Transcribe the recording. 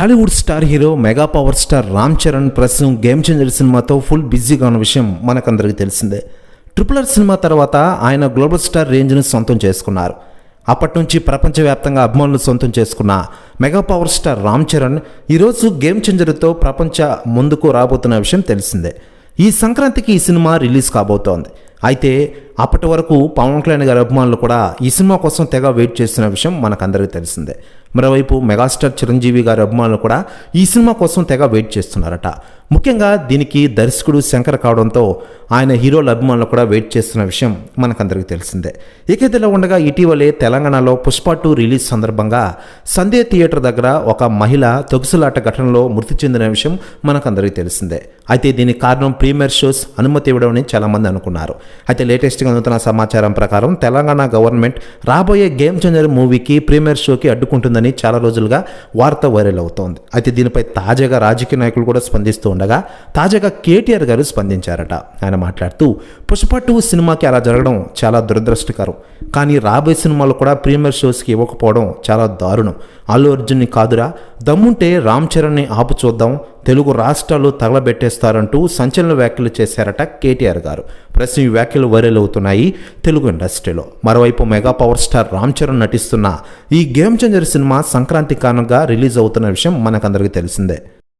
Tollywood star hero mega power star Ram Charan ప్రస్తుతం game changer సినిమాతో full బిజీగా ఉన్న విషయం మనకందరికీ తెలిసిందే. RRR సినిమా తర్వాత ఆయన గ్లోబల్ స్టార్ రేంజ్ను సొంతం చేసుకున్నారు. అప్పటి నుంచి ప్రపంచవ్యాప్తంగా అభిమానులు సొంతం చేసుకున్న mega power star Ram Charan ఈరోజు గేమ్ చేంజర్తో ప్రపంచ ముందుకు రాబోతున్న విషయం తెలిసిందే. ఈ సంక్రాంతికి ఈ సినిమా రిలీజ్ కాబోతోంది. అయితే అప్పటి వరకు పవన్ కళ్యాణ్ గారి అభిమానులు కూడా ఈ సినిమా కోసం తెగ వెయిట్ చేస్తున్న విషయం మనకందరికీ తెలిసిందే. మరోవైపు మెగాస్టార్ చిరంజీవి గారి అభిమానులు కూడా ఈ సినిమా కోసం తెగ వెయిట్ చేస్తున్నారట. ముఖ్యంగా దీనికి దర్శకుడు శంకర్ కావడంతో ఆయన హీరోల అభిమానులు కూడా వెయిట్ చేస్తున్న విషయం మనకందరికీ తెలిసిందే. ఇకైతేలా ఉండగా ఇటీవలే తెలంగాణలో పుష్ప 2 రిలీజ్ సందర్భంగా సంధ్య థియేటర్ దగ్గర ఒక మహిళ తొగుసులాట ఘటనలో మృతి చెందిన విషయం మనకందరికీ తెలిసిందే. అయితే దీనికి కారణం ప్రీమియర్ షోస్ అనుమతి ఇవ్వడం అని చాలామంది అనుకున్నారు. అయితే లేటెస్ట్గా అందుతున్న సమాచారం ప్రకారం తెలంగాణ గవర్నమెంట్ రాబోయే గేమ్ చేంజర్ మూవీకి ప్రీమియర్ షోకి అడ్డుకుంటుందని చాలా రోజులుగా వార్త వైరల్ అవుతోంది. అయితే దీనిపై తాజాగా రాజకీయ నాయకులు కూడా స్పందిస్తూ ఉండగా తాజాగా కేటీఆర్ గారు స్పందించారట. ఆయన మాట్లాడుతూ పుష్ప 2 సినిమాకి అలా జరగడం చాలా దురదృష్టకరం, కానీ రాబోయే సినిమాలు కూడా ప్రీమియర్ షోస్కి ఇవ్వకపోవడం చాలా దారుణం. అల్లు అర్జున్ని కాదురా, దమ్ముంటే రామ్ చరణ్ని ఆపు చూద్దాం, తెలుగు రాష్ట్రాలు తగలబెట్టేస్తారంటూ సంచలన వ్యాఖ్యలు చేశారట కేటీఆర్ గారు. ప్రస్తుతం ఈ వ్యాఖ్యలు వైరల్ అవుతున్నాయి తెలుగు ఇండస్ట్రీలో. మరోవైపు mega power star Ram Charan నటిస్తున్న ఈ గేమ్ చేంజర్ సినిమా సంక్రాంతి కారణంగా రిలీజ్ అవుతున్న విషయం మనకందరికీ తెలిసిందే.